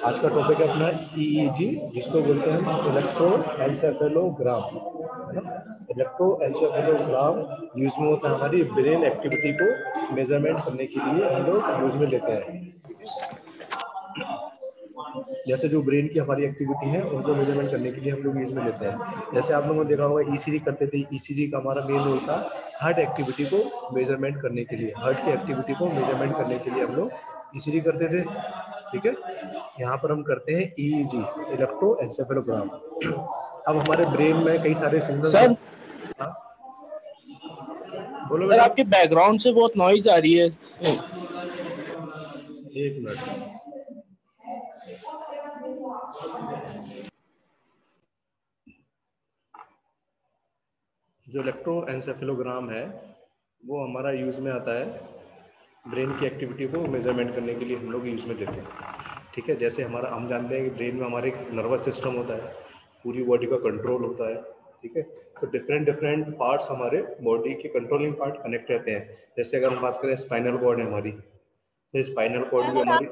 आज का टॉपिक है अपना ईईजी, जिसको बोलते हैं हम इलेक्ट्रोएन्सेफेलोग्राम, है ना। इलेक्ट्रोएन्सेफेलोग्राम यूज में होता है हमारी ब्रेन एक्टिविटी को मेजरमेंट करने के लिए हम लोग यूज में लेते हैं। जैसे जो ब्रेन की हमारी एक्टिविटी है उनको मेजरमेंट करने के लिए हम लोग यूज में लेते हैं। जैसे आप लोगों ने देखा होगा ईसीजी करते थे, ईसीजी का हमारा मेन रोल था हार्ट एक्टिविटी को मेजरमेंट करने के लिए, हार्ट की एक्टिविटी को मेजरमेंट करने के लिए हम लोग ईसीजी करते थे, ठीक है। यहाँ पर हम करते हैं ईईजी, इलेक्ट्रोएन्सेफेलोग्राम। अब हमारे ब्रेन में कई सारे सिग्नल्स सर होते हैं। बोलो सर बेटा। आपके बैकग्राउंड से बहुत नॉइज आ रही है। एक मिनट। जो इलेक्ट्रोएन्सेफेलोग्राम है वो हमारा यूज में आता है ब्रेन की एक्टिविटी को मेजरमेंट करने के लिए हम लोग यूज में लेते हैं, ठीक है। जैसे हमारा हम जानते हैं कि ब्रेन में हमारे एक नर्वस सिस्टम होता है, पूरी बॉडी का कंट्रोल होता है, ठीक है। तो डिफरेंट डिफरेंट पार्ट्स हमारे बॉडी के कंट्रोलिंग पार्ट कनेक्ट रहते हैं। जैसे अगर हम बात करें स्पाइनल कॉर्ड है हमारी, तो स्पाइनल कॉर्ड भी हमारी,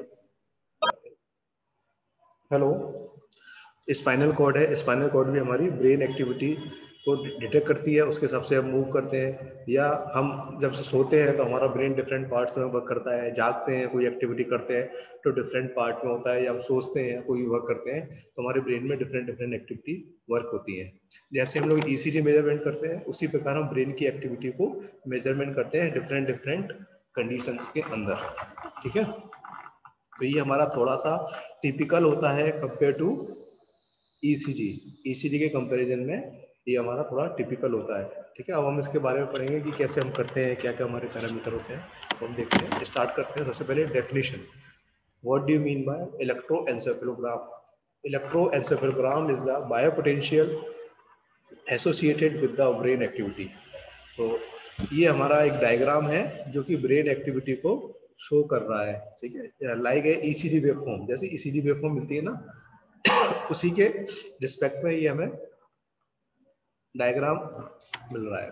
हेलो, स्पाइनल कॉर्ड है, स्पाइनल कॉर्ड भी हमारी ब्रेन एक्टिविटी को डिटेक्ट करती है, उसके हिसाब से हम मूव करते हैं। या हम जब से सोते हैं तो हमारा ब्रेन डिफरेंट पार्ट्स में वर्क करता है, जागते हैं कोई एक्टिविटी करते हैं तो डिफरेंट पार्ट में होता है, या हम सोचते हैं कोई वर्क करते हैं तो हमारे ब्रेन में डिफरेंट डिफरेंट एक्टिविटी वर्क होती है। जैसे हम लोग ईसीजी मेजरमेंट करते हैं उसी प्रकार हम ब्रेन की एक्टिविटी को मेजरमेंट करते हैं डिफरेंट डिफरेंट कंडीशंस के अंदर, ठीक है। तो ये हमारा थोड़ा सा टिपिकल होता है कंपेयर टू ईसीजी। ईसीजी के कंपैरिजन में ये हमारा थोड़ा टिपिकल होता है, ठीक है। अब हम इसके बारे में पढ़ेंगे कि कैसे हम करते हैं, क्या क्या हमारे पैरामीटर होते हैं, तो हम देखते हैं। स्टार्ट करते हैं सबसे पहले definition. What do you mean by electroencephalogram? Electroencephalogram is the biopotential associated with the brain activity. तो ये हमारा एक डायग्राम है जो कि ब्रेन एक्टिविटी को शो कर रहा है, ठीक है। लाइक है ईसीजी वेवफॉर्म, जैसे ईसीजी वेवफॉर्म मिलती है ना, उसी के रिस्पेक्ट में ये हमें डायग्राम मिल रहा है।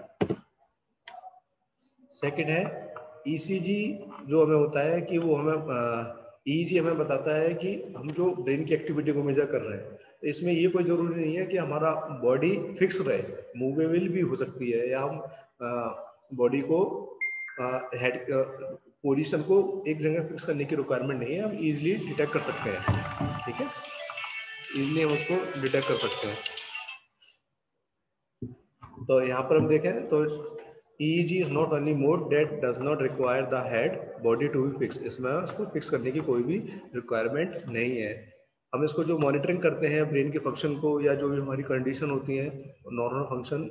सेकंड है ईसीजी, जो हमें होता है कि वो हमें ईजी हमें बताता है कि हम जो ब्रेन की एक्टिविटी को मेजर कर रहे हैं, तो इसमें ये कोई जरूरी नहीं है कि हमारा बॉडी फिक्स रहे, मूवेबल भी हो सकती है, या हम बॉडी को हेड पोजीशन को एक जगह फिक्स करने की रिक्वायरमेंट नहीं है, हम इजीली डिटेक्ट कर सकते हैं, ठीक है। इजीली हम उसको डिटेक्ट कर सकते हैं। तो यहाँ पर हम देखें तो EEG is not only mode that does not require the head body to be fixed। इसमें उसको फिक्स करने की कोई भी रिक्वायरमेंट नहीं है। हम इसको जो मॉनिटरिंग करते हैं ब्रेन के फंक्शन को, या जो भी हमारी कंडीशन होती है नॉर्मल फंक्शन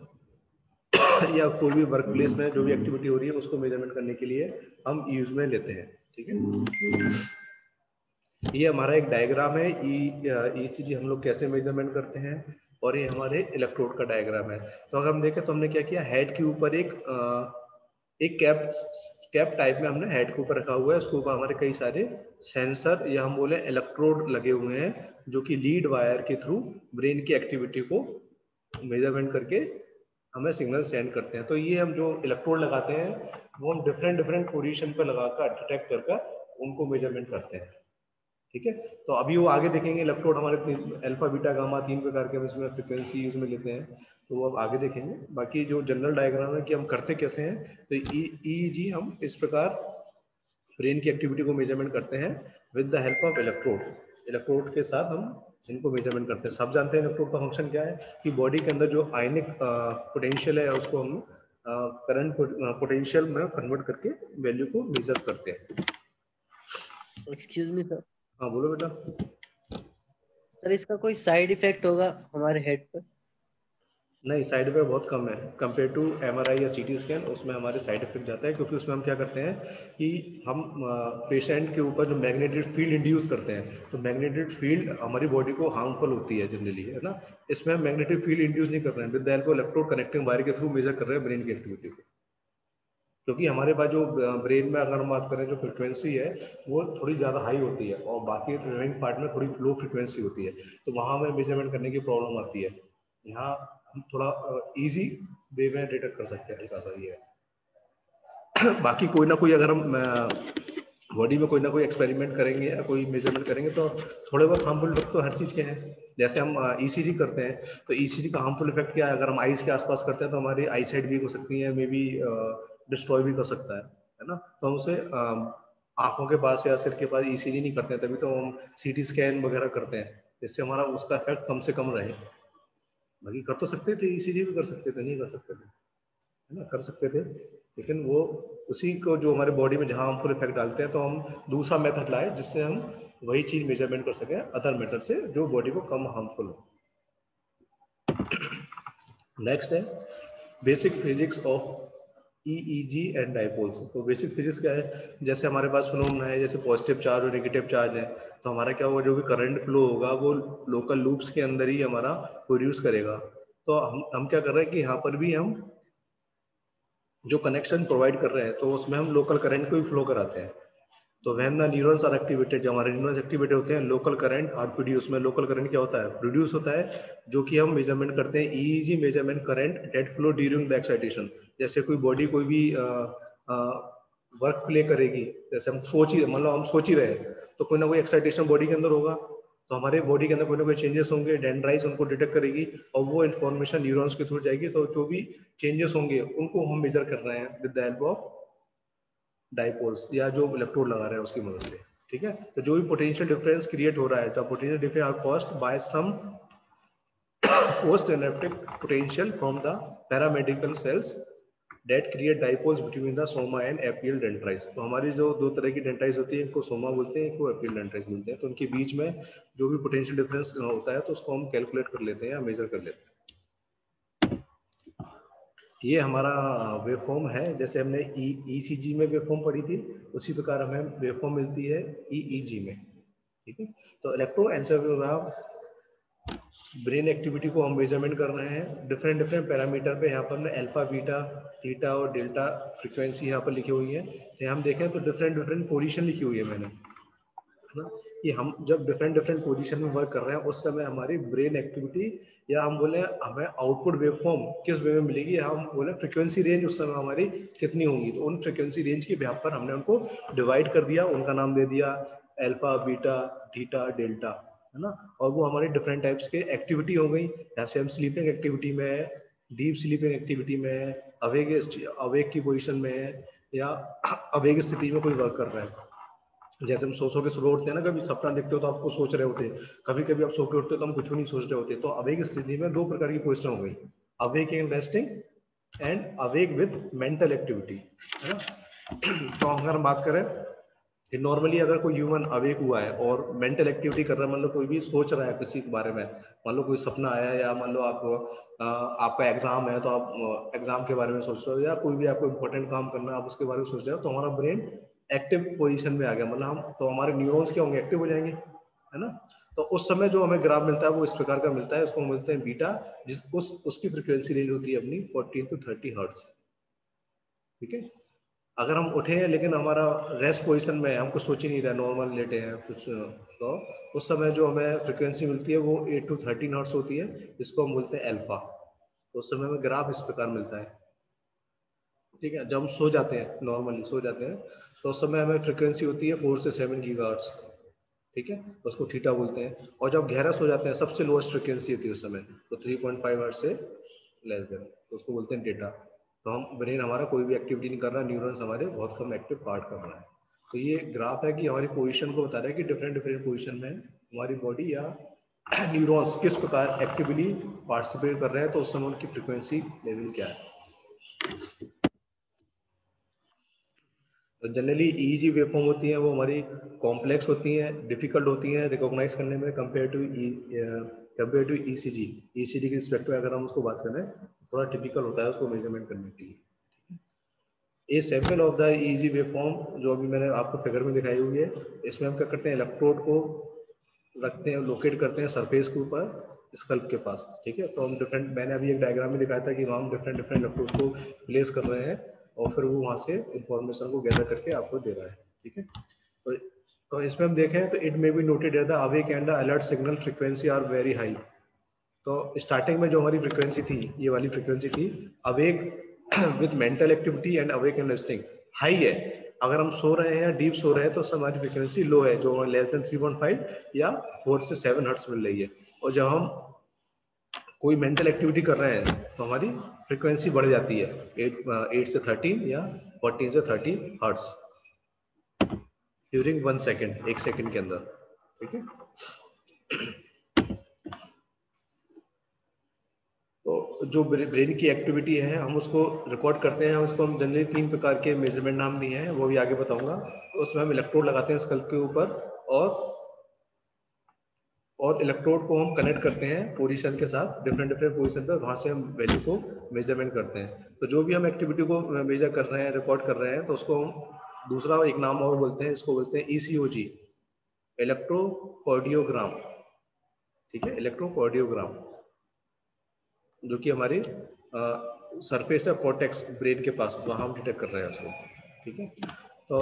या कोई भी वर्क प्लेस में जो भी एक्टिविटी हो रही है उसको मेजरमेंट करने के लिए हम यूज में लेते हैं, ठीक है। ये हमारा एक डायग्राम है ईसीजी हम लोग कैसे मेजरमेंट करते हैं, और ये हमारे इलेक्ट्रोड का डायग्राम है। तो अगर हम देखें तो हमने क्या किया, हेड के ऊपर एक कैप टाइप में हमने हेड के ऊपर रखा हुआ है, उसके ऊपर हमारे कई सारे सेंसर या हम बोले इलेक्ट्रोड लगे हुए हैं, जो कि लीड वायर के थ्रू ब्रेन की एक्टिविटी को मेजरमेंट करके हमें सिग्नल सेंड करते हैं। तो ये हम जो इलेक्ट्रोड लगाते हैं वो हम डिफरेंट डिफरेंट पोजीशन पर लगाकर डिटेक्ट कर उनको मेजरमेंट करते हैं, ठीक है। तो अभी वो आगे देखेंगे इलेक्ट्रोड हमारे अल्फा बीटा गामा 3 प्रकार के हम इसमें फ्रिक्वेंसी यूज में लेते हैं, तो वो अब आगे देखेंगे। बाकी जो जनरल डायग्राम है कि हम करते कैसे हैं, तो ईईजी हम इस प्रकार ब्रेन की एक्टिविटी को मेजरमेंट करते हैं with the help of electrode. Electrode के साथ हम इनको मेजरमेंट करते हैं। सब जानते हैं इलेक्ट्रोड का फंक्शन क्या है, कि बॉडी के अंदर जो आयनिक पोटेंशियल है उसको हम करंट पोटेंशियल में कन्वर्ट करके वैल्यू को मेजर करते हैं। Excuse me sir. हाँ बोलो बेटा। सर इसका कोई साइड इफेक्ट होगा हमारे हेड पर? नहीं, साइड इफेक्ट बहुत कम है कंपेयर टू एमआरआई या सीटी स्कैन। उसमें हमारे साइड इफेक्ट जाता है, क्योंकि उसमें हम क्या करते हैं कि हम पेशेंट के ऊपर जो मैग्नेटिक फील्ड इंड्यूस करते हैं, तो मैग्नेटिक फील्ड हमारी बॉडी को हार्मफुल होती है जनरली, है ना। इसमें हम मैग्नेटिक फील्ड इंड्यूस नहीं कर रहे हैं, with the help of electrode connecting wire के थ्रू मेजर कर रहे हैं ब्रेन की एक्टिविटी को। क्योंकि हमारे पास जो ब्रेन में अगर हम बात करें जो फ्रिक्वेंसी है वो थोड़ी ज़्यादा हाई होती है, और बाकी रिमेनिंग पार्ट में थोड़ी लो फ्रिक्वेंसी होती है, तो वहाँ हमें मेजरमेंट करने की प्रॉब्लम आती है। यहाँ हम थोड़ा इजी वे में डिटेक्ट कर सकते हैं, हल्का सा ये है। बाकी कोई ना कोई अगर हम बॉडी में कोई ना कोई एक्सपेरिमेंट करेंगे या कोई मेजरमेंट करेंगे तो थोड़े बहुत हार्मफुल इफेक्ट तो हर चीज़ के हैं। जैसे हम ईसीजी करते हैं तो ईसीजी का हार्मफुल इफेक्ट क्या है, अगर हम आइस के आसपास करते हैं तो हमारी आई साइट वीक हो सकती है, मे बी डिस्ट्रॉय भी कर सकता है ना। तो हम उसे आंखों के पास या सिर के पास ईसीजी नहीं करते हैं, तभी तो हम सीटी स्कैन वगैरह करते हैं, जिससे हमारा उसका इफेक्ट कम से कम रहे। बाकी कर तो सकते थे, ईसीजी भी कर सकते थे, नहीं कर सकते थे, है ना, कर सकते थे, लेकिन वो उसी को जो हमारे बॉडी में जहाँ हार्मफुल इफेक्ट डालते हैं तो हम दूसरा मेथड लाए जिससे हम वही चीज मेजरमेंट कर सकें अदर मेथड से जो बॉडी को कम हार्मफुल हो। नेक्स्ट है basic physics of EEG and dipoles. तो बेसिक फिजिक्स क्या है, जैसे हमारे पास फिनोमेना है, जैसे पॉजिटिव चार्ज और नेगेटिव चार्ज है, तो हमारा क्या होगा, जो भी करंट फ्लो होगा वो लोकल लूप्स के अंदर ही हमारा प्रोड्यूस करेगा। तो हम क्या कर रहे हैं कि यहाँ पर भी हम जो कनेक्शन प्रोवाइड कर रहे हैं तो उसमें हम लोकल करंट को भी फ्लो कराते हैं। तो when the neurons are activated, जब हमारे न्यूरॉन्स एक्टिवेट होते हैं, लोकल करंट आर प्रोड्यूस। में लोकल करंट क्या होता है, प्रोड्यूस होता है, जो कि हम मेजरमेंट करते हैं EEG measurement current that flow during the excitation. जैसे कोई बॉडी कोई भी वर्क प्ले करेगी, जैसे हम सोच ही मतलब हम सोच ही रहे हैं तो कोई ना कोई एक्साइटेशन बॉडी के अंदर होगा, तो हमारे बॉडी के अंदर कोई ना कोई चेंजेस होंगे, डेंड्राइट्स उनको डिटेक्ट करेगी और वो इन्फॉर्मेशन न्यूरॉन्स के थ्रू जाएगी। तो जो भी चेंजेस होंगे उनको हम मेजर कर रहे हैं with the help of dipoles या जो इलेक्ट्रोड लगा रहे हैं उसकी मदद से। ठीक है, तो जो भी पोटेंशियल डिफरेंस क्रिएट हो रहा है, तो potential difference are caused by some post electric potential from the paramedical cells that create dipoles between the soma and apical dendrites. तो हमारी जो दो तरह की डेंड्राइट्स होती है, इनको सोमा बोलते हैं, इनको एपियल डेंड्राइट्स बोलते हैं। तो उनके बीच में जो भी पोटेंशियल डिफरेंस होता है तो उसको हम कैलकुलेट कर लेते हैं या मेजर कर लेते हैं। ये हमारा वेवफॉर्म है, जैसे हमने ईसीजी में वेवफॉर्म पढ़ी थी उसी प्रकार हमें वेवफॉर्म मिलती है ईईजी में। ठीक है, तो इलेक्ट्रोएन्सेफेलोग्राम ब्रेन एक्टिविटी को हम मेजरमेंट कर रहे हैं डिफरेंट डिफरेंट पैरामीटर पे। यहाँ पर ना अल्फा, बीटा, थीटा और डेल्टा फ्रीक्वेंसी यहाँ पर लिखी हुई है। तो हम देखें तो डिफरेंट डिफरेंट पोजीशन लिखी हुई है मैंने, है ना, कि हम जब डिफरेंट डिफरेंट पोजीशन में वर्क कर रहे हैं उस समय हमारी ब्रेन एक्टिविटी, या हम बोले हमें आउटपुट वेवफॉर्म किस वे में मिलेगी, या हम बोले फ्रीक्वेंसी रेंज उस समय हमारी कितनी होंगी। तो उन फ्रीक्वेंसी रेंज के बेस पर हमने उनको डिवाइड कर दिया, उनका नाम दे दिया अल्फा, बीटा, थीटा, डेल्टा, है ना। और वो हमारी डिफरेंट टाइप्स के एक्टिविटी हो गई, जैसे हम स्लीपिंग एक्टिविटी में, डीप स्लीपिंग एक्टिविटी में, अवेक की पोजीशन में, या अवेक स्थिति में कोई वर्क कर रहा है। जैसे हम सो के सुबह उठते हैं ना, कभी सपना देखते हो तो आपको सोच रहे होते हैं, कभी कभी आप सो के उठते हो तो हम कुछ भी नहीं सोच रहे होते। तो अवेक स्थिति में दो प्रकार की पोजिशन हो गई, awake in resting and awake with mental activity, है ना। तो अगर हम बात करें कि नॉर्मली अगर कोई ह्यूमन अवेक हुआ है और मेंटल एक्टिविटी कर रहा है, मतलब कोई भी सोच रहा है किसी के बारे में, मान लो कोई सपना आया है, या मान लो आपका एग्जाम है तो आप एग्जाम के बारे में सोच रहे हो, या कोई भी आपको इंपॉर्टेंट काम करना है आप उसके बारे में सोच रहे हो, तो हमारा ब्रेन एक्टिव पोजीशन में आ गया, मतलब हम तो हमारे न्यूरॉन्स क्या होंगे, एक्टिव हो जाएंगे, है ना। तो उस समय जो हमें ग्राफ मिलता है वो इस प्रकार का मिलता है, उसको मिलते हैं बीटा, उसकी फ्रीक्वेंसी रेंज होती है अपनी 14 to 30 हर्ट्ज। ठीक है, अगर हम उठे हैं लेकिन हमारा रेस्ट पोजीशन में है, हम कुछ सोच ही नहीं रहे, नॉर्मल लेटे हैं कुछ, तो उस समय जो हमें फ्रीक्वेंसी मिलती है वो 8 to 13 हर्ट्ज होती है, जिसको हम बोलते हैं अल्फा। तो उस समय में ग्राफ इस प्रकार मिलता है। ठीक है, जब हम सो जाते हैं, नॉर्मली सो जाते हैं, तो उस समय हमें फ्रीक्वेंसी होती है 4 से 7 गीगाहर्ट्ज। ठीक है, उसको थीटा बोलते हैं। और जब गहरा सो जाते हैं सबसे लोएस्ट फ्रीक्वेंसी होती है उस समय, तो 3.5 हर्ट्ज से लेस देन, तो उसको बोलते हैं डेटा। तो हम ब्रेन हमारा कोई भी एक्टिविटी नहीं कर रहा, न्यूरॉन्स हमारे बहुत कम एक्टिव पार्ट कर रहा है। तो ये ग्राफ है कि हमारी पोजीशन को बता रहा है कि डिफरेंट डिफरेंट पोजीशन में हमारी बॉडी या न्यूरॉन्स किस प्रकार एक्टिवली पार्टिसिपेट कर रहे हैं, तो उस समय उनकी फ्रीक्वेंसी लेवल क्या है। जनरली ईईजी वेवफॉर्म होती हैं वो हमारी कॉम्प्लेक्स होती हैं, डिफिकल्ट होती हैं रिकॉग्नाइज करने में कंपेयर टू ईसीजी। ईसीजी के रिस्पेक्ट में अगर हम उसको बात करें थोड़ा टिपिकल होता है उसको मेजरमेंट करने के लिए। A sample of the EEG waveform जो अभी मैंने आपको फिगर में दिखाई हुई है, इसमें हम क्या करते हैं, इलेक्ट्रोड को रखते हैं, लोकेट करते हैं सरफेस के ऊपर स्कल्प के पास। ठीक है, तो हम डिफरेंट, मैंने अभी एक डायग्राम में दिखाया था कि हम डिफरेंट डिफरेंट इलेक्ट्रोड को प्लेस कर रहे हैं और फिर वो वहाँ से इंफॉर्मेशन को गैदर करके आपको दे रहा है। ठीक है, तो इसमें हम देखें तो it may be noted that the awake and the alert signal frequency are very high. तो स्टार्टिंग में जो हमारी फ्रीक्वेंसी थी, ये वाली फ्रीक्वेंसी थी awake with mental activity and awake and resting, high है। अगर हम सो रहे हैं या डीप सो रहे हैं तो हमारी फ्रिक्वेंसी लो है, जो लेस देन 3.5 या 4 से 7 हर्ट्ज मिल रही है। और जब हम कोई मेंटल एक्टिविटी कर रहे हैं तो हमारी फ्रिक्वेंसी बढ़ जाती है 8 से 13 या 14 से 30 हर्ट्ज ड्यूरिंग 1 सेकेंड, 1 सेकेंड के अंदर। ठीक है, तो जो ब्रेन की एक्टिविटी है हम उसको रिकॉर्ड करते हैं। उसको हम जनरली 3 प्रकार के मेजरमेंट नाम दिए हैं, वो भी आगे बताऊंगा। तो उसमें हम इलेक्ट्रोड लगाते हैं स्कल के ऊपर, और इलेक्ट्रोड को हम कनेक्ट करते हैं पोजीशन के साथ, डिफरेंट पोजीशन पर, वहां से हम वैल्यू को मेजरमेंट करते हैं। तो जो भी हम एक्टिविटी को मेजर कर रहे हैं, रिकॉर्ड कर रहे हैं, तो उसको हम दूसरा एक नाम और बोलते हैं, इसको बोलते हैं ECOG, इलेक्ट्रोकार्डियोग्राम। ठीक है, इलेक्ट्रोकार्डियोग्राम, जो कि हमारी सरफेस है कॉर्टेक्स ब्रेन के पास, वहाँ हम डिटेक्ट कर रहे हैं उसको। ठीक है, तो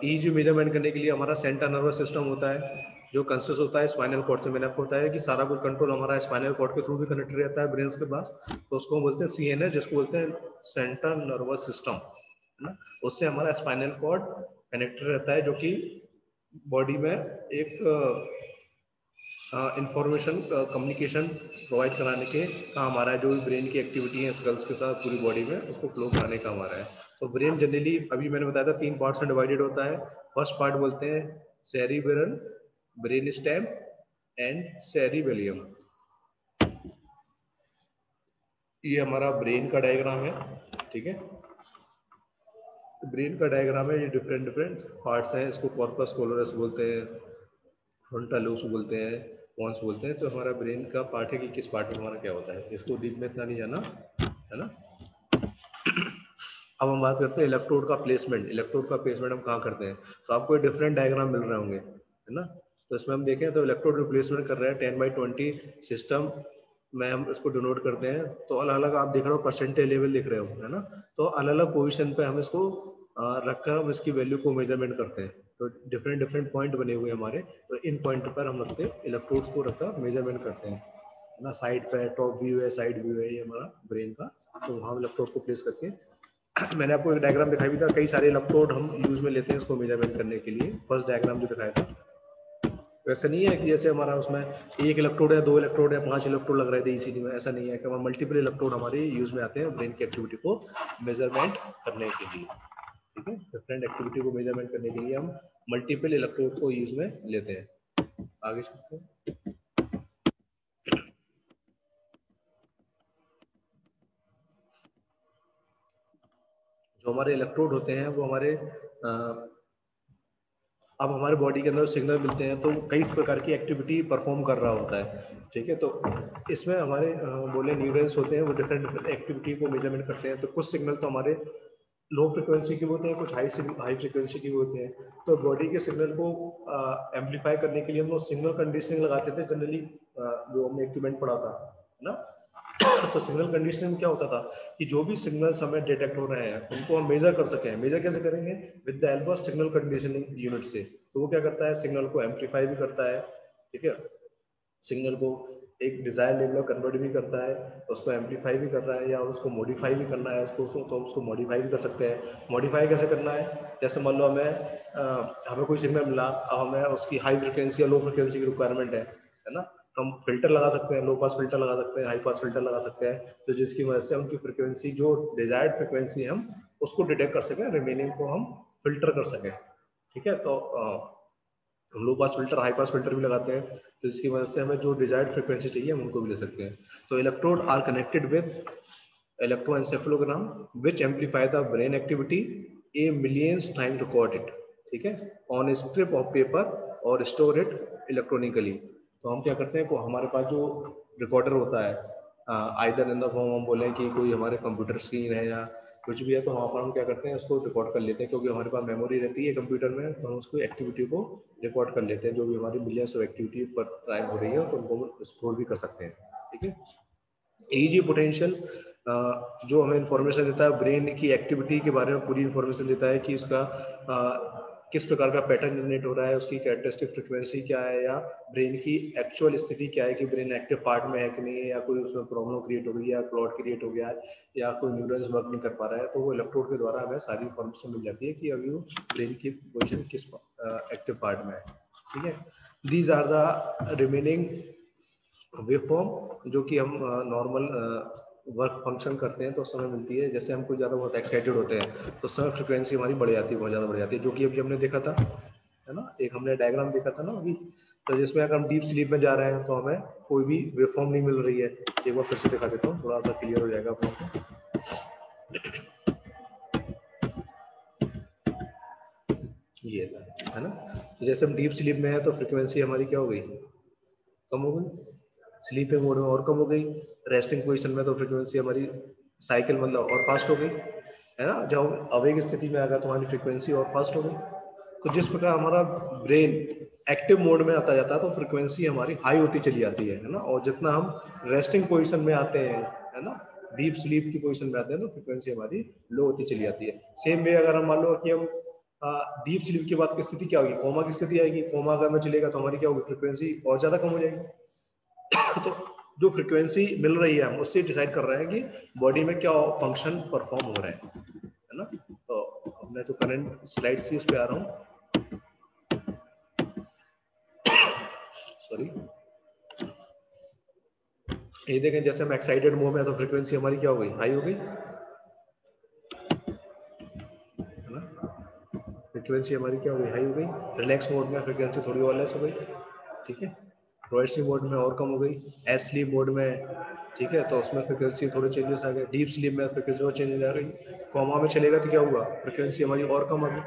EEG मेजरमेंट करने के लिए हमारा सेंट्रल नर्वस सिस्टम होता है, जो कंसिस्ट होता है स्पाइनल कॉर्ड से। मैंने आपको बताया कि सारा कुछ कंट्रोल हमारा स्पाइनल कॉर्ड के थ्रू भी कनेक्टेड रहता है ब्रेन के पास। तो उसको बोलते हैं CNS, जिसको बोलते हैं सेंट्रल नर्वस सिस्टम, है ना। उससे हमारा स्पाइनल कॉर्ड कनेक्टेड रहता है, जो कि बॉडी में एक इंफॉर्मेशन कम्युनिकेशन प्रोवाइड कराने के काम हमारा है। जो भी ब्रेन की एक्टिविटी है स्कल्स के साथ पूरी बॉडी में, उसको फ्लो कराने का हमारा है। तो ब्रेन जनरली, अभी मैंने बताया था, 3 पार्ट्स में डिवाइडेड होता है। फर्स्ट पार्ट बोलते हैं सेरिब्रल, ब्रेन स्टेम एंड सेरिबेलियम। ये हमारा ब्रेन का डायग्राम है। ठीक है, ब्रेन का डायग्राम है, ये डिफरेंट पार्ट्स हैं। इसको कॉर्पस कोलोरस बोलते हैं, फ्रंटल लोब्स बोलते हैं, पॉन्स बोलते हैं। तो हमारा ब्रेन का पार्ट है कि किस पार्ट में हमारा क्या होता है, इसको डीप में इतना नहीं जाना, है ना। अब हम बात करते हैं इलेक्ट्रोड का प्लेसमेंट। इलेक्ट्रोड का प्लेसमेंट हम कहाँ करते हैं, तो आपको डिफरेंट डायग्राम मिल रहे होंगे, है ना। तो इसमें हम देखें तो इलेक्ट्रोड रिप्लेसमेंट कर रहे हैं 10/20 सिस्टम में, हम इसको डिनोट करते हैं। तो अलग अलग आप देख रहे हो, परसेंटेज लेवल दिख रहे हो, है ना। तो अलग अलग पोजिशन पे हम इसको रखकर हम इसकी वैल्यू को मेजरमेंट करते हैं। तो डिफरेंट पॉइंट बने हुए हमारे, तो इन पॉइंट पर हम रखते हैं इलेक्ट्रोड्स को, रखकर मेजरमेंट करते हैं, है ना। साइड पे टॉप व्यू है, साइड व्यू है, ये हमारा ब्रेन का। तो वहाँ इलेक्ट्रोड को प्लेस करके मैंने आपको एक डायग्राम दिखाई भी था, कई सारे इलेक्ट्रोड हम यूज में लेते हैं इसको मेजरमेंट करने के लिए। फर्स्ट डायग्राम जो दिखाया था, वैसे नहीं है कि जैसे हमारा उसमें 1 इलेक्ट्रोड है, 2 इलेक्ट्रोड है, 5 इलेक्ट्रोड लग रहे थे ECG में, ऐसा नहीं है। कि हमारे मल्टीपल इलेक्ट्रोड हमारे यूज में आते हैं ब्रेन की एक्टिविटी को मेजरमेंट करने के लिए। ठीक है, डिफरेंट एक्टिविटी को मेजरमेंट करने के लिए हम मल्टीपल इलेक्ट्रोड को यूज में लेते हैं। आगे चलते हैं। जो हमारे इलेक्ट्रोड होते हैं वो हमारे अब हमारे बॉडी के अंदर सिग्नल मिलते हैं, तो कई प्रकार की एक्टिविटी परफॉर्म कर रहा होता है। ठीक है, तो इसमें हमारे बोले न्यूरॉन्स होते हैं, वो डिफरेंट एक्टिविटी को मेजरमेंट करते हैं। तो कुछ सिग्नल तो हमारे लो फ्रिक्वेंसी के होते हैं, कुछ हाई फ्रिक्वेंसी के होते हैं। तो बॉडी के सिग्नल को एम्पलीफाई करने के लिए हम लोग सिग्नल कंडीशनिंग लगाते थे जनरली, जो हमने इक्विपमेंट पढ़ा था, है ना। तो सिग्नल कंडीशनिंग में क्या होता था कि जो भी सिग्नल्स हमें डिटेक्ट हो रहे हैं उनको हम मेजर कर सकें। मेजर कैसे करेंगे, with the help of signal conditioning unit से। तो वो क्या करता है, सिग्नल को एम्पलीफाई भी करता है, ठीक है, सिग्नल को एक डिजायर लेवल में कन्वर्ट भी करता है, उसको एम्पलीफाई भी कर रहा है, या उसको मॉडिफाई भी करना है उसको, तो उसको मॉडिफाई भी कर सकते हैं। मॉडिफाई कैसे करना है, जैसे मान लो हमें कोई सिग्नल मिला, अब हमें उसकी हाई फ्रिक्वेंसी या लो फ्रिक्वेंसी की रिक्वायरमेंट है ना। तो हम फिल्टर लगा सकते हैं, लो पास फिल्टर लगा सकते हैं, हाई पास फिल्टर लगा सकते हैं, तो जिसकी वजह से उनकी फ्रिक्वेंसी, जो डिजायर्ड फ्रिक्वेंसी है, हम उसको डिटेक्ट कर सकें, रिमेनिंग को हम फिल्टर कर सकें। ठीक है, तो हम low pass filter, high pass filter भी लगाते हैं, तो इसकी वजह से हमें जो डिजायर्ड फ्रिक्वेंसी चाहिए हम उनको भी ले सकते हैं। तो electrode are connected with electroencephalogram which amplify the brain activity a millions time record it, ठीक है, on a strip of paper और स्टोर इट इलेक्ट्रॉनिकली। तो हम क्या करते हैं, को हमारे पास जो रिकॉर्डर होता है, आइदर इन द फॉर्म हम बोलें कि कोई हमारे कंप्यूटर स्क्रीन है या कुछ भी है, तो वहाँ पर हम क्या करते हैं, उसको रिकॉर्ड कर लेते हैं, क्योंकि हमारे पास मेमोरी रहती है कंप्यूटर में, तो हम उसको एक्टिविटी को रिकॉर्ड कर लेते हैं। जो भी हमारी मिलियंस ऑफ एक्टिविटी पर टाइम हो रही है, तो उनको स्टोर भी कर सकते हैं। ठीक है, EEG पोटेंशियल जो हमें इंफॉर्मेशन देता है ब्रेन की एक्टिविटी के बारे में, पूरी इंफॉर्मेशन देता है कि उसका किस प्रकार का पैटर्न जनरेट हो रहा है, उसकी कैरेक्टरिस्टिक फ्रिक्वेंसी क्या है, या ब्रेन की एक्चुअल स्थिति क्या है कि ब्रेन एक्टिव पार्ट में है कि नहीं है, या कोई उसमें प्रॉब्लम क्रिएट हो गई, या क्लॉट क्रिएट हो गया है, या कोई न्यूरॉन्स वर्क नहीं कर पा रहा है, तो वो इलेक्ट्रोड के द्वारा हमें सारी इन्फॉर्मेशन मिल जाती है कि अभी वो ब्रेन की पोजिशन किस एक्टिव पार्ट में है। ठीक है, these are the remaining waveform जो कि हम नॉर्मल वर्क फंक्शन करते हैं तो उस समय मिलती है। जैसे हम कोई ज़्यादा बहुत एक्साइटेड होते हैं तो उस समय फ्रिक्वेंसी हमारी बढ़ जाती है, बहुत ज़्यादा बढ़ जाती है, जो कि अभी हमने देखा था, है ना, एक हमने डायग्राम देखा था ना अभी। तो जिसमें अगर हम डीप स्लीप में जा रहे हैं तो हमें कोई भी वेवफॉर्म नहीं मिल रही है। एक बार फिर से दिखा देता हूँ, थोड़ा सा क्लियर हो जाएगा आप लोगों को। ये है ना, तो जैसे हम डीप स्लीप में है तो फ्रिक्वेंसी हमारी क्या हो गई, कम हो गई। स्लीपिंग मोड में और कम हो गई। रेस्टिंग पोजीशन में तो फ्रिक्वेंसी हमारी साइकिल मतलब और फास्ट हो गई, है ना। जब अवेक स्थिति में आ गया तो हमारी फ्रिक्वेंसी और फास्ट हो गई। तो जिस प्रकार हमारा ब्रेन एक्टिव मोड में आता जाता है तो फ्रिक्वेंसी हमारी हाई होती चली जाती है ना। और जितना हम रेस्टिंग पोजीशन में आते हैं, है ना, डीप स्लीप की पोजीशन में आते हैं तो फ्रिक्वेंसी हमारी लो होती चली जाती है। सेम वे अगर हम मान लो कि हम डीप स्लीप के बाद की स्थिति क्या होगी, कोमा की स्थिति आएगी। कोमा अगर में चलेगा तो हमारी क्या होगी, फ्रिक्वेंसी और ज्यादा कम हो जाएगी। तो जो फ्रिक्वेंसी मिल रही है हम उससे डिसाइड कर रहे हैं कि बॉडी में क्या फंक्शन परफॉर्म हो रहे हैं, है ना। तो अब मैं तो करंट स्लाइड से उस पे आ रहा हूँ, सॉरी। ये देखें, जैसे हम एक्साइटेड मोड में है तो फ्रिक्वेंसी हमारी क्या हो गई, हाई हो गई, है ना। फ्रिक्वेंसी हमारी क्या हो गई, हाई हो गई। रिलैक्स मोड में फ्रिक्वेंसी थोड़ी और लेस हो गई, ठीक है। रोएसी मोड में और कम हो गई। एस स्लीप मोड में, ठीक है, तो उसमें फ्रिक्वेंसी थोड़े चेंजेस आ गए। डीप स्लीप में फ्रिक्वेंसी और चेंजेस आ गई। कोमा में चलेगा तो क्या हुआ, फ्रिक्वेंसी हमारी और कम आ गई,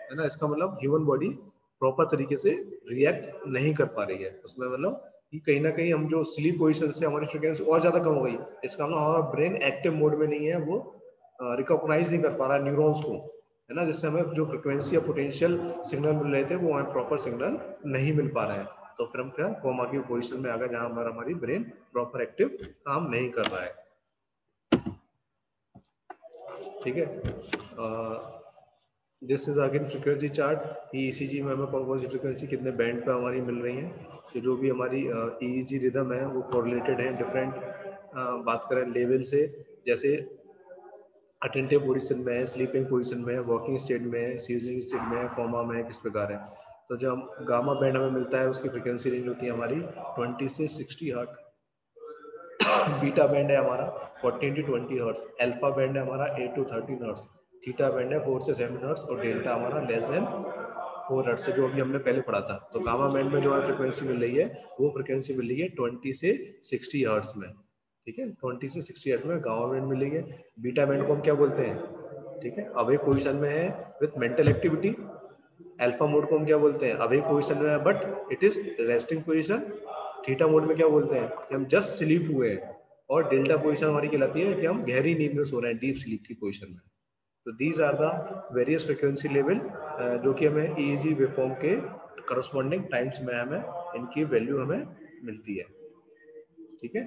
है ना। इसका मतलब ह्यूमन बॉडी प्रॉपर तरीके से रिएक्ट नहीं कर पा रही है उसमें, मतलब कि कहीं ना कहीं हम जो स्लीप पोजिशन से हमारी फ्रिक्वेंसी और ज्यादा कम हो गई। इसका मतलब हमारा ब्रेन एक्टिव मोड में नहीं है, वो रिकॉग्नाइज नहीं कर पा रहा है न्यूरॉन्स को, है ना। जिससे हमें जो फ्रिक्वेंसी या पोटेंशियल सिग्नल मिल रहे थे वो हमें प्रॉपर सिग्नल नहीं मिल पा रहे हैं। तो फिर हम क्या कोमा की पोजीशन में आ गए जहां हमारी ब्रेन प्रॉपर एक्टिव काम नहीं कर रहा है, ठीक है। This is again frequency chart. EECG में हमें कौन कौन सी फ्रिक्वेंसी कितने बैंड पे हमारी मिल रही है। तो जो भी हमारी ईईजी रिदम है वो कोरिलेटेड है डिफरेंट बात करें लेवल से। जैसे अटेंटिव पोजीशन में है, स्लीपिंग पोजीशन में है, वॉकिंग स्टेट में है, सीजिंग स्टेट में है, कोमा में है, किस प्रकार है। तो जब गामा बैंड हमें मिलता है उसकी फ्रिक्वेंसी रेंज होती है हमारी 20 से 60 हर्ट्ज। बीटा बैंड है हमारा 14 टू 20 हर्ट्ज। अल्फा बैंड है हमारा 8 टू 13 हर्ट्ज। थीटा बैंड है 4 से 7 हर्ट्ज। और डेल्टा हमारा लेस देन 4 हर्ट्ज से, जो अभी हमने पहले पढ़ा था। तो गामा बैंड में जो है फ्रिक्वेंसी मिल रही है वो फ्रिक्वेंसी मिल रही है 20 से 60 हर्ट्ज में, ठीक है। 20 से 60 हर्ट्ज में गामा बैंड मिल रही है। बीटा बैंड को हम क्या बोलते हैं, ठीक है, अवेक पोजीशन में है with mental activity. Alpha mode को हम क्या बोलते हैं, अवेक पोजीशन में है but it is resting position. Theta mode में क्या बोलते हैं कि हम जस्ट स्लीप हुए हैं। और डेल्टा पोजीशन हमारी कहलाती है कि हम गहरी नींद में सो रहे हैं, डीप स्लीप की पोजीशन में। तो these are the various frequency level जो कि हमें ईईजी वेवफॉर्म के करस्पॉन्डिंग टाइम्स में हमें इनकी वैल्यू हमें मिलती है, ठीक है।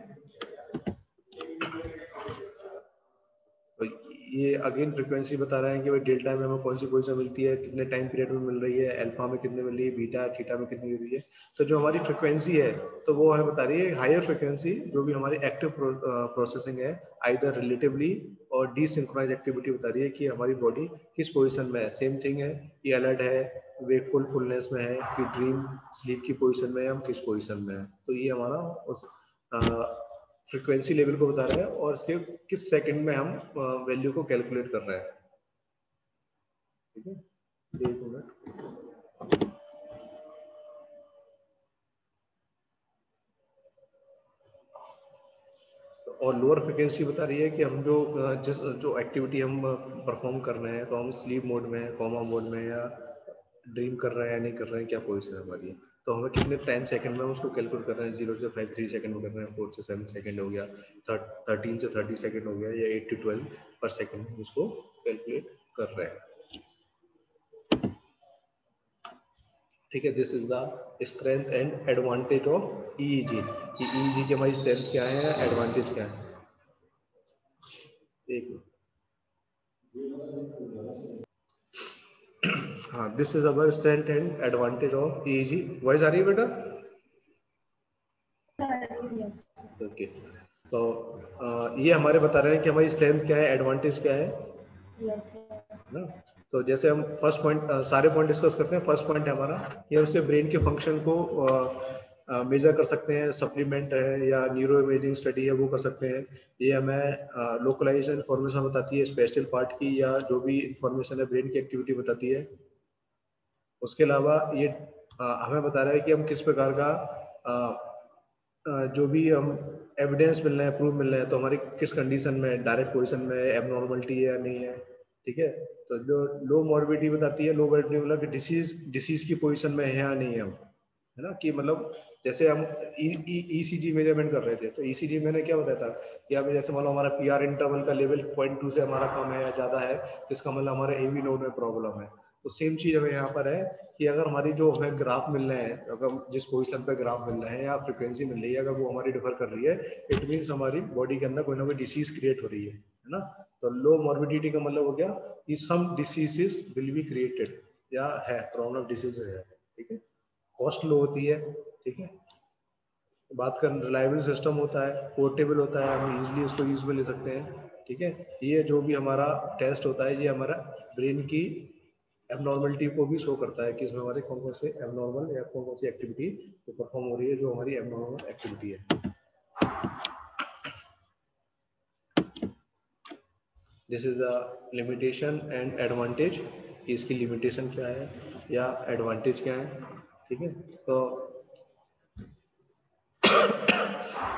तो ये अगेन फ्रिक्वेंसी बता रहे हैं कि भाई डेल्टा में हमें कौन सी पोजीशन मिलती है, कितने टाइम पीरियड में मिल रही है, अल्फा में कितने मिल रही है, बीटा थीटा में कितनी मिल रही है। तो जो हमारी फ्रिक्वेंसी है तो वो हमें बता रही है हायर फ्रिक्वेंसी जो भी हमारी एक्टिव प्रोसेसिंग है आइदर रिलेटिवली और डीसिंक्रोनाइज एक्टिविटी बता रही है कि हमारी बॉडी किस पोजीशन में है। सेम थिंग है कि अलर्ट है, वेकफुल फुलनेस में है, कि ड्रीम स्लीप की पोजीशन में है, हम किस पोजीशन में है। तो ये हमारा उस फ्रिक्वेंसी लेवल को बता रहे हैं और सिर्फ किस सेकंड में हम वैल्यू को कैलकुलेट कर रहे हैं, ठीक है। एक मिनट। और लोअर फ्रिक्वेंसी बता रही है कि हम जो एक्टिविटी हम परफॉर्म कर रहे हैं तो हम स्लीप मोड में है, कोमा मोड में, या ड्रीम कर रहे हैं या नहीं कर रहे हैं, क्या पोजीशन है हमारी। तो हमें कितने 10 सेकंड में उसको कैलकुलेट कर रहे हैं। 0 से 5 3 सेकंड में कर रहे हैं, 4 से 7 सेकंड हो गया, 13 से 30 सेकंड हो गया, या 8 to 12 पर सेकंड उसको कैलकुलेट कर रहे हैं, ठीक है। This is the strength and advantage of EEG. EEG की हमारी स्ट्रेंथ क्या है, एडवांटेज क्या है। एक हाँ, this is our strength and advantage of EEG. Voice आ रही है बेटा? ओके, तो ये हमारे बता रहे हैं कि हमारी स्ट्रेंथ क्या है, एडवांटेज क्या है ना। तो जैसे हम फर्स्ट पॉइंट, सारे पॉइंट डिस्कस करते हैं। फर्स्ट पॉइंट है हमारा कि हम उससे ब्रेन के फंक्शन को मेजर कर सकते हैं, सप्लीमेंट है या न्यूरो इमेजिंग स्टडी है वो कर सकते हैं। ये हमें लोकलाइजेशन इंफॉर्मेशन बताती है स्पेशल पार्ट की, या जो भी इंफॉर्मेशन है ब्रेन की एक्टिविटी बताती है। उसके अलावा ये हमें बता रहा है कि हम किस प्रकार का जो भी हम एविडेंस मिल रहे हैं, प्रूफ मिल रहे हैं, तो हमारी किस कंडीशन में, डायरेक्ट पोजीशन में एबनॉर्मलिटी है या नहीं है। ठीक है, तो जो लो मॉर्बिडिटी बताती है, लो मॉर्बिडिटी मतलब कि डिसीज की पोजीशन में है या नहीं है हम, है ना। कि मतलब जैसे हम ईसीजी मेजरमेंट कर रहे थे, तो ईसीजी मैंने क्या बताया था कि हमें जैसे मान लो हमारा पीआर इंटरवल का लेवल 0.2 से हमारा कम है या ज़्यादा है, तो इसका मतलब हमारे एवी नोड में प्रॉब्लम है। तो सेम चीज़ हमें यहाँ पर है कि अगर हमारी जो हमें ग्राफ मिल रहे हैं, अगर हम जिस पोजीशन पे ग्राफ मिल रहे हैं या फ्रिक्वेंसी मिल रही है, अगर वो हमारी डिफर कर रही है, इट मीन्स हमारी बॉडी के अंदर कोई ना कोई डिसीज क्रिएट हो रही है ना। तो लो मॉर्बिडिटी का मतलब हो गया कि सम डिसीजेस विल बी क्रिएटेड, या है प्रॉब्लम डिसीज है। ठीक है, कॉस्ट लो होती है। ठीक है, बात कर रिलायबल सिस्टम होता है, पोर्टेबल होता है, हम इजीली उसको यूज में ले सकते हैं। ठीक है, ये जो भी हमारा टेस्ट होता है, ये हमारा ब्रेन की एबनॉर्मलिटी को भी शो करता है कि इसमें हमारे कौन कौन से एबनॉर्मल या कौन कौन सी एक्टिविटी जो परफॉर्म हो रही है, जो हमारी एबनॉर्मल एक्टिविटी है। This is the limitation and advantage, कि इसकी लिमिटेशन क्या है या एडवांटेज क्या है। ठीक है, तो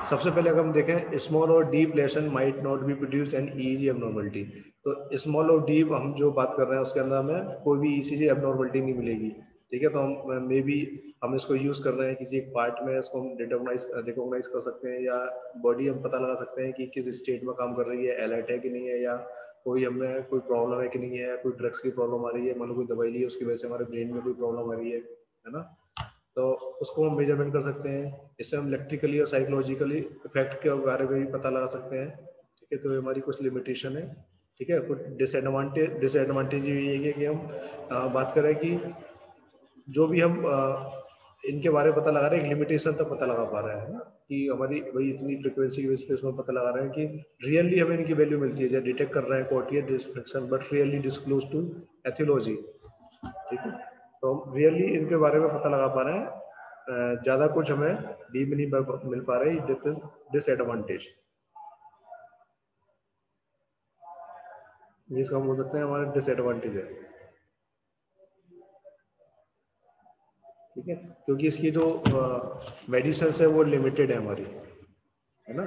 सबसे पहले अगर हम देखें, स्मॉल और deep lesion might not be produced an EEG abnormality. तो स्मॉल और डीप हम जो बात कर रहे हैं उसके अंदर हमें कोई भी ईसीजी एबनॉर्मलिटी नहीं मिलेगी। ठीक है, तो हम मे बी हम इसको यूज कर रहे हैं किसी एक पार्ट में, इसको हम रिकॉग्नाइज कर सकते हैं, या बॉडी हम पता लगा सकते हैं कि किस स्टेट में काम कर रही है, अलर्ट है कि नहीं है, या कोई हमें कोई प्रॉब्लम है कि नहीं है, कोई ड्रग्स की प्रॉब्लम आ रही है, मान लो कोई दवाई ली है उसकी वजह से हमारे ब्रेन में कोई प्रॉब्लम आ रही है ना। तो उसको हम मेजरमेंट कर सकते हैं। इससे हम इलेक्ट्रिकली और साइकोलॉजिकली इफेक्ट के बारे में भी पता लगा सकते हैं। ठीक है, तो ये हमारी कुछ लिमिटेशन है। ठीक है, कुछ डिसएडवांटेज ये है कि हम बात करें कि जो भी हम इनके बारे में पता लगा रहे हैं, एक लिमिटेशन तक पता लगा पा रहे हैं ना, कि हमारी वही इतनी फ्रिक्वेंसी की बेस पे इसमें पता लगा रहे हैं कि रियली हमें इनकी वैल्यू मिलती है, जब डिटेक्ट कर रहे हैं cortical destruction, but really disclose to etiology. ठीक है, तो हम रियली इनके बारे में पता लगा पा रहे हैं, ज़्यादा कुछ हमें डीप नहीं मिल पा रही, डिसएडवांटेज। जिसका हम बोल सकते हैं हमारा डिसएडवांटेज है। ठीक है, क्योंकि इसकी जो मेडिसिन है वो लिमिटेड है हमारी, है ना।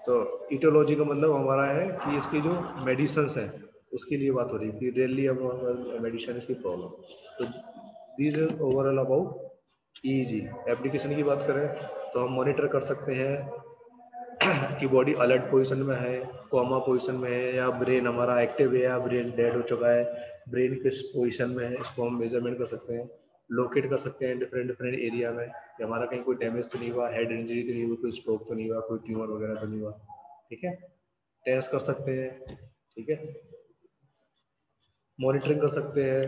तो इटोलॉजी का मतलब हमारा है कि इसकी जो मेडिसिन है उसके लिए बात हो रही है कि रियली अब मेडिसिन की प्रॉब्लम। तो this is overall about EEG. Application की बात करें तो हम मॉनिटर कर सकते हैं कि बॉडी अलर्ट पोजीशन में है, कोमा पोजीशन में है, या ब्रेन हमारा एक्टिव है या ब्रेन डेड हो चुका है, ब्रेन किस पोजीशन में है, इसको हम मेजरमेंट कर सकते हैं। लोकेट कर सकते हैं डिफरेंट डिफरेंट एरिया में कि हमारा कहीं कोई डैमेज तो नहीं हुआ, हेड इंजरी तो नहीं हुई, कोई स्ट्रोक तो नहीं हुआ, कोई ट्यूमर वगैरह तो नहीं हुआ। ठीक है, टेस्ट कर सकते हैं। ठीक है, मॉनिटरिंग कर सकते हैं,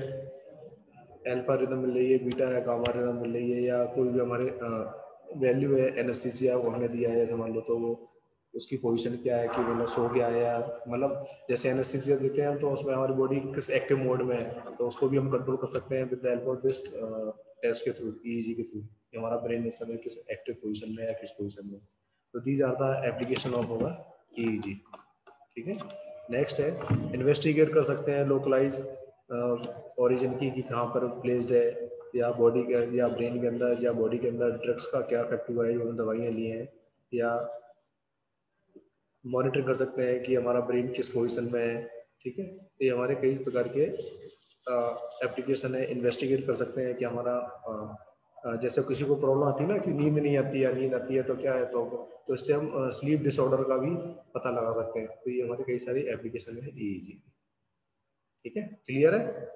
अल्फा रिदम मिल रही है, बीटा है, गामा रिदम मिल रही है, या कोई भी हमारे वैल्यू है एनेस्थीसिया वो हमने दिया है, मान लो, तो वो उसकी पोजीशन क्या है, कि मतलब सो गया है, या मतलब जैसे एनेस्थीसिया देते हैं तो उसमें हमारी बॉडी किस एक्टिव मोड में है, तो उसको भी हम कंट्रोल कर सकते हैं with the help of this test के थ्रू, ईईजी के थ्रू, कि हमारा ब्रेन इस समय किस एक्टिव पोजीशन में है या किस पोजीशन में। तो these are the application of होगा ईईजी। ठीक है, नेक्स्ट है इन्वेस्टिगेट कर सकते हैं लोकलाइज ओरिजिन की, कि कहाँ पर प्लेस्ड है, या बॉडी के या ब्रेन के अंदर या बॉडी के अंदर ड्रग्स का क्या इफेक्ट हुआ है जो दवाइयाँ ली हैं, या मॉनिटर कर सकते हैं कि हमारा ब्रेन किस पोजीशन में है। ठीक है, तो ये हमारे कई प्रकार के एप्लीकेशन है। इन्वेस्टिगेट कर सकते हैं कि हमारा जैसे किसी को प्रॉब्लम आती है ना कि नींद नहीं आती है, नींद आती है तो क्या है, तो इससे हम स्लीप डिसऑर्डर का भी पता लगा सकते हैं। तो ये हमारे कई सारी एप्लीकेशन है ईईजी। ठीक है, क्लियर है।